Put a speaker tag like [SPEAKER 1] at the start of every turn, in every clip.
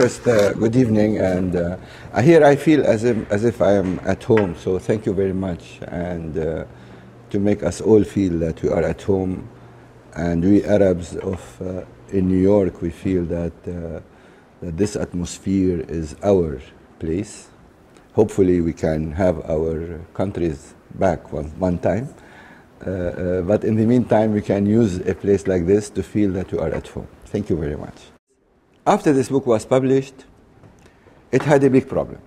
[SPEAKER 1] First, good evening, and here I feel as if I am at home, so thank you very much, and to make us all feel that we are at home, and we Arabs in New York, we feel that, that this atmosphere is our place. Hopefully we can have our countries back one time, but in the meantime we can use a place like this to feel that we are at home. Thank you very much. After this book was published, it had a big problem.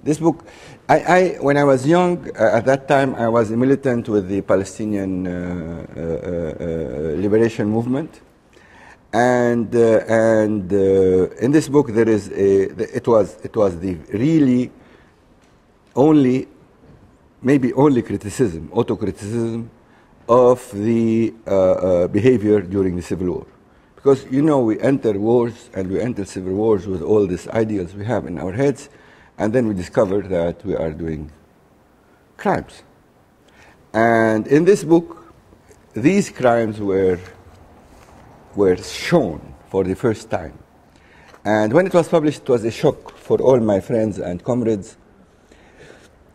[SPEAKER 1] This book, when I was young, at that time I was a militant with the Palestinian liberation movement, and in this book there is it was the really only, maybe only criticism, auto-criticism of the behavior during the Civil War. Because, you know, we enter wars and we enter civil wars with all these ideals we have in our heads, and then we discover that we are doing crimes. And in this book, these crimes were shown for the first time. And when it was published, it was a shock for all my friends and comrades,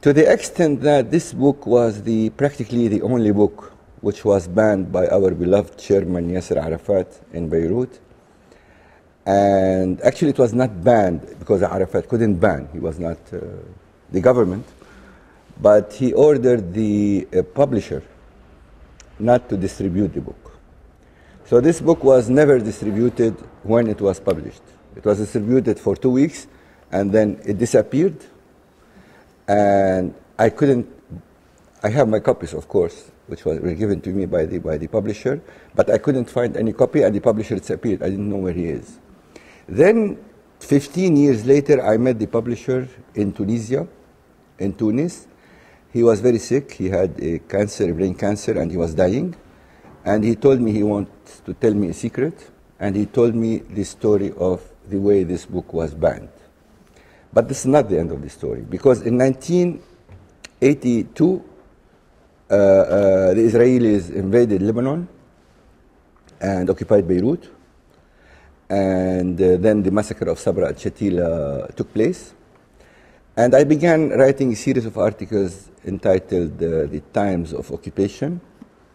[SPEAKER 1] to the extent that this book was practically the only book which was banned by our beloved chairman Yasser Arafat in Beirut. And actually it was not banned because Arafat couldn't ban, he was not the government, but he ordered the publisher not to distribute the book. So this book was never distributed when it was published. It was distributed for 2 weeks and then it disappeared, and I have my copies, of course, which were given to me by the publisher, but I couldn't find any copy, and the publisher disappeared. I didn't know where he is. Then, 15 years later, I met the publisher in Tunisia, in Tunis. He was very sick. He had a cancer, a brain cancer, and he was dying. And he told me he wants to tell me a secret, and he told me the story of the way this book was banned. But this is not the end of the story, because in 1982, the Israelis invaded Lebanon and occupied Beirut, and then the massacre of Sabra al-Shatila took place. And I began writing a series of articles entitled The Times of Occupation.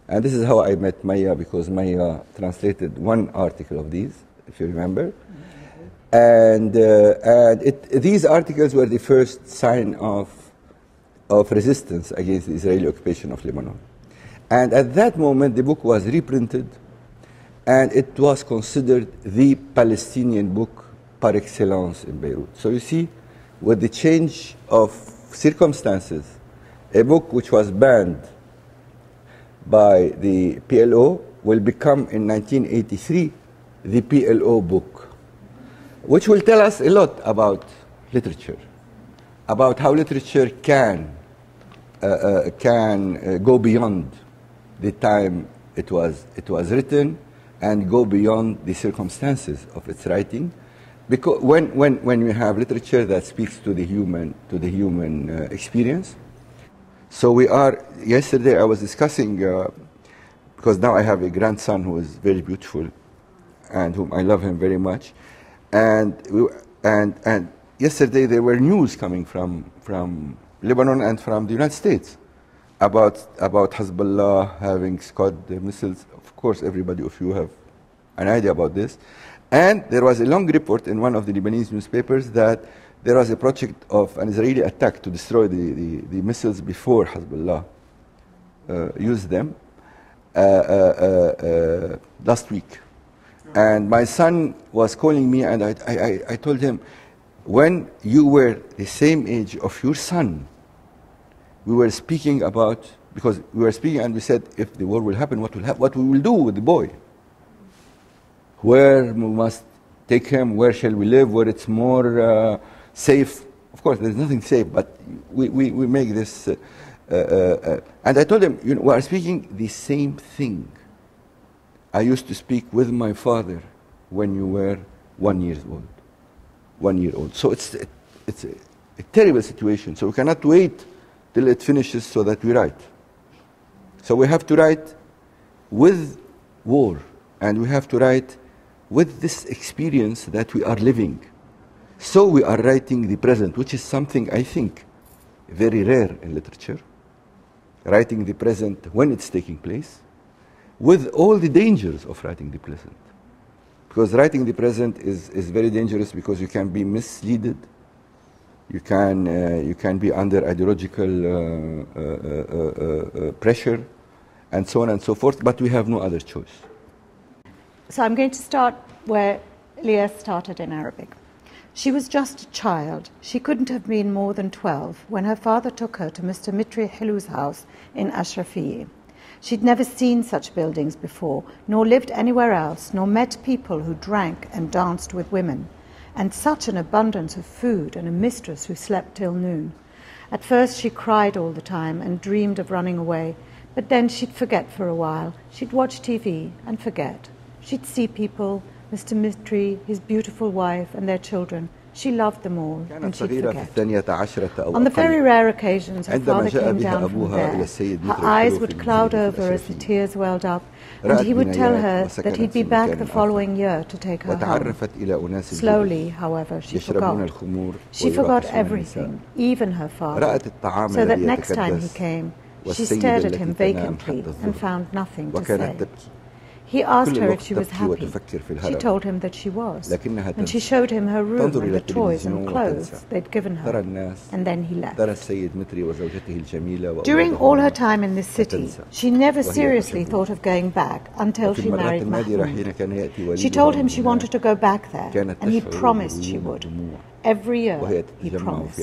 [SPEAKER 1] And this is how I met Maia, because Maia translated one article of these, if you remember. And these articles were the first sign of resistance against the Israeli occupation of Lebanon. And at that moment, the book was reprinted, and it was considered the Palestinian book par excellence in Beirut. So you see, with the change of circumstances, a book which was banned by the PLO will become, in 1983, the PLO book, which will tell us a lot about literature, about how literature can go beyond the time it was written and go beyond the circumstances of its writing, because when you have literature that speaks to the human experience. So yesterday I was discussing, because now I have a grandson who is very beautiful and whom I love him very much, and yesterday there were news coming from Lebanon and from the United States about Hezbollah having Scud missiles. Of course, everybody of you have an idea about this. And there was a long report in one of the Lebanese newspapers that there was a project of an Israeli attack to destroy the missiles before Hezbollah used them last week. And my son was calling me, and I told him, when you were the same age of your son, we were speaking about, because we were speaking and we said, if the war will happen, what we will do with the boy? Where we must take him, where shall we live, where it's more safe? Of course, there's nothing safe, but we make this. And I told him, you know, we are speaking the same thing. I used to speak with my father when you were 1 year old. 1 year old. So it's a terrible situation. So we cannot wait till it finishes so that we write. So we have to write with war, and we have to write with this experience that we are living. So we are writing the present, which is something I think very rare in literature. Writing the present when it's taking place, with all the dangers of writing the present. Because writing the present is very dangerous because you can be misleaded, you can be under ideological pressure, and so on and so forth, but we have no other choice.
[SPEAKER 2] So I'm going to start where Elias started in Arabic. She was just a child. She couldn't have been more than 12 when her father took her to Mr. Mitri Hilou's house in Ashrafieh. She'd never seen such buildings before, nor lived anywhere else, nor met people who drank and danced with women, and such an abundance of food and a mistress who slept till noon. At first she cried all the time and dreamed of running away, but then she'd forget for a while. She'd watch TV and forget. She'd see people, Mr. Mitri, his beautiful wife, and their children. She loved them all, and she'd forget. On the very rare occasions her father came down from there, her eyes would cloud over as the tears welled up, and he would tell her that he'd be back the following year to take her home. Slowly, however, she forgot. She forgot everything, even her father, so that next time he came, she stared at him vacantly and found nothing to say. He asked her if she was happy. She told him that she was, and she showed him her room and the toys and clothes they'd given her, and then he left. During all her time in this city, she never seriously thought of going back until she married Mahmoud. She told him she wanted to go back there, and he promised she would. Every year, he promised.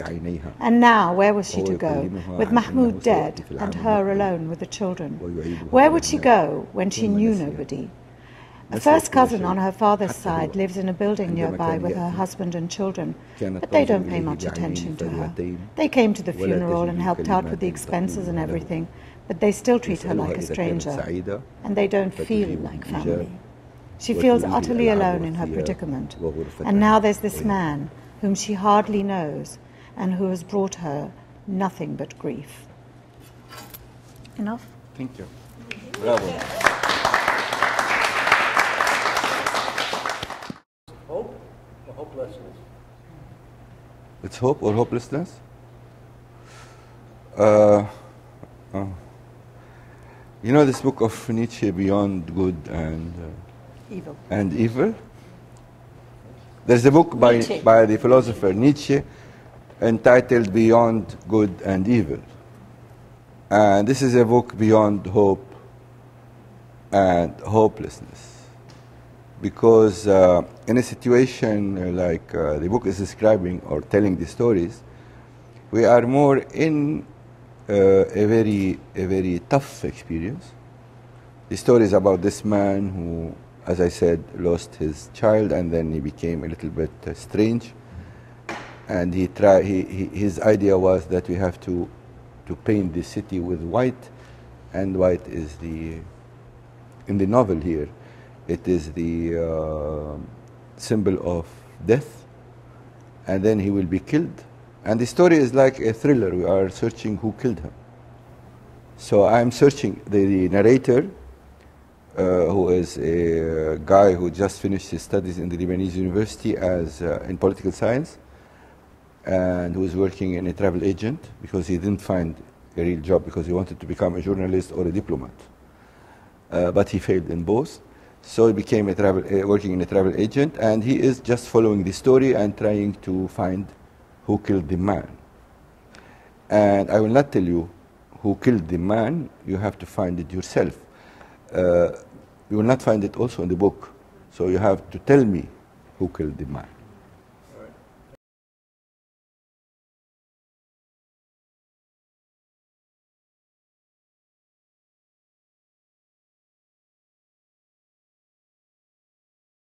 [SPEAKER 2] And now, where was she to go, with Mahmoud dead and her alone with the children? Where would she go when she knew nobody? A first cousin on her father's side lives in a building nearby with her husband and children, but they don't pay much attention to her. They came to the funeral and helped out with the expenses and everything, but they still treat her like a stranger, and they don't feel like family. She feels utterly alone in her predicament, and now there's this man whom she hardly knows, and who has brought her nothing but grief. Enough?
[SPEAKER 1] Thank you. Bravo.
[SPEAKER 3] Hope or hopelessness?
[SPEAKER 1] It's hope or hopelessness? You know this book of Nietzsche, Beyond Good and Evil? There's a book by the philosopher Nietzsche entitled Beyond Good and Evil. And this is a book beyond hope and hopelessness. Because in a situation like the book is describing or telling the stories, we are more in a very tough experience. The story is about this man who, as I said, lost his child, and then he became a little bit strange. And his idea was that we have to paint the city with white, and white is in the novel here, it is the symbol of death, and then he will be killed. And the story is like a thriller. We are searching who killed him. So I'm searching the narrator, who is a guy who just finished his studies in the Lebanese university in political science, and who is working in a travel agent because he didn't find a real job because he wanted to become a journalist or a diplomat. But he failed in both. So he became working in a travel agent, and he is just following the story and trying to find who killed the man. And I will not tell you who killed the man, you have to find it yourself. You will not find it also in the book, so you have to tell me who killed the man.